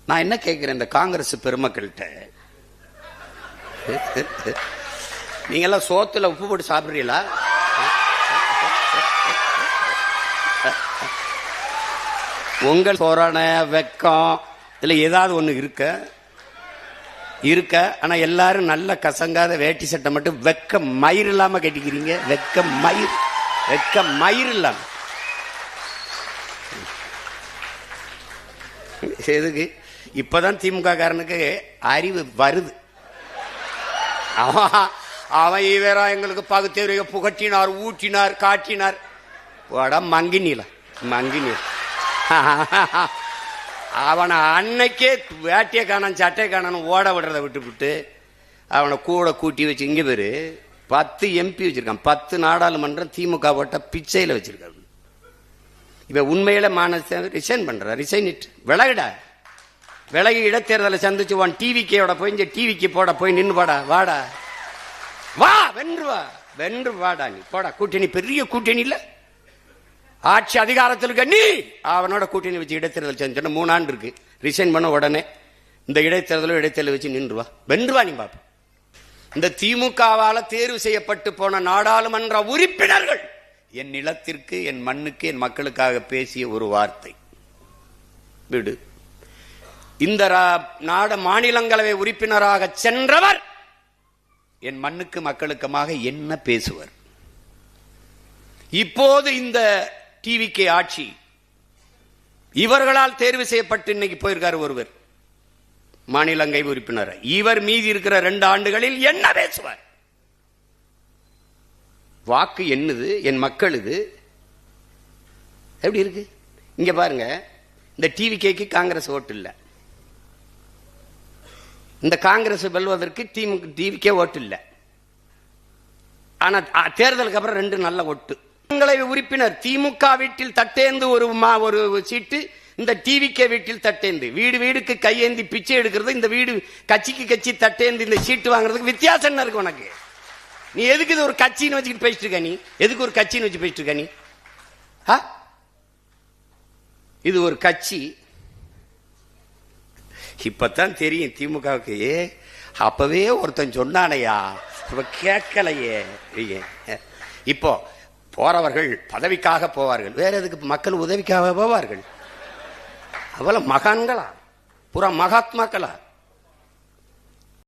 நான் என்ன கேட்கிறேன் இந்த காங்கிரஸ் பெருமக்கள்கிட்ட, நீங்க எல்லாம் சோத்துல உப்பு போட்டு சாப்பிடுறீங்களா? உங்கள் போரான வெக்கம் இதுல ஏதாவது ஒண்ணு இருக்க ஆனா எல்லாரும் நல்ல கசங்காத வேட்டி சட்டை மட்டும் வெக்க மயிர் இல்லாம கட்டிக்கிறீங்க. வெக்க மயிர் இல்லாம எதுக்கு? இப்பதான் திமுக காரனுக்கு அறிவு வருது. அவன் இவரா எங்களுக்கு பகுத்தறிவை புகட்டினார், ஊற்றினார், காட்டினார். மங்கினில அவனை அன்னைக்கே வேட்டியை காணும் சட்டை காணும் ஓட விடுறத விட்டு அவனை கூட கூட்டி வச்சு இங்க பேரு 10 MP வச்சிருக்கான். 10 நாடாளுமன்றம் திமுக போட்ட பிச்சையில வச்சிருக்காரு. இப்ப உண்மையில மானச ரிசைன் பண்ற, ரிசைன் இட் விலகி இடைத்தேர்தலை சந்திச்சு டிவிக்கோட போய் இங்க டிவிக்கு போட போய் நின்று வாடா வா வென்று வாடா நீ போடா. கூட்டணி பெரிய கூட்டணி இல்ல, ஆட்சி அதிகாரத்தில் இருக்க நீ அவனோட கூட்டணி வச்சு இடைத்தேர்தல் செஞ்ச 3 ஆண்டு இருக்கு. ரிசைன் பண்ண உடனே இந்த இடைத்தேர்தல் வச்சு நின்றுவா வென்றுவா நீ பாப்ப. இந்த திமுகவால தேர்வு செய்யப்பட்டு போன நாடாளுமன்ற உறுப்பினர்கள் என் நிலத்திற்கு, என் மண்ணுக்கு, என் மக்களுக்காக பேசிய ஒரு வார்த்தை விடு. இந்த மாநிலங்களவை உறுப்பினராக சென்றவர் என் மண்ணுக்கு மக்களுக்குமாக என்ன பேசுவர்? இப்போது இந்த டிவிகே ஆட்சி இவர்களால் தேர்வு செய்யப்பட்டு இன்னைக்கு போயிருக்காரு ஒருவர் மாநிலங்களவை உறுப்பினர். இவர் மீதி இருக்கிற 2 ஆண்டுகளில் என்ன பேசுவார்? வாக்கு என்னது, என் மக்கள் இது எப்படி இருக்கு? இங்க பாருங்க, இந்த டிவிகேக்கு காங்கிரஸ் ஓட்டு இல்ல, இந்த காங்கிரஸ் வெல்வதற்கு டிவிகே ஓட்டு இல்ல. ஆனா தேர்தலுக்கு அப்புறம் 2 நல்ல ஓட்டு. உறுப்பினர் திமுக வீட்டில் தட்டேந்து ஒரு சீட்டு, இந்த டிவிகே வீட்டில் தட்டேந்து வீடுக்கு கையேந்தி பிச்சை எடுக்கிறது, இந்த வீடு கட்சிக்கு கட்சி தட்டேந்து இந்த சீட்டு வாங்குறதுக்கு வித்தியாசம் என்ன இருக்கு உனக்கு? நீ எதுக்கு இது ஒரு கட்சின்னு வச்சுக்கிட்டு பேசிட்டு இருக்க? நீ எதுக்கு ஒரு கட்சின்னு வச்சு பேசிட்டு இருக்க? நீ இது ஒரு கட்சி. இப்பதான் தெரியும் திமுகவுக்கு. அப்பவே ஒருத்தன் சொன்னானையா, கேட்கலையே. இப்போ போறவர்கள் பதவிக்காக போவார்கள், வேற எதுக்கு? மக்கள் உதவிக்காக போவார்கள். அவ்வளவு மகான்களா, புற மகாத்மாக்களா?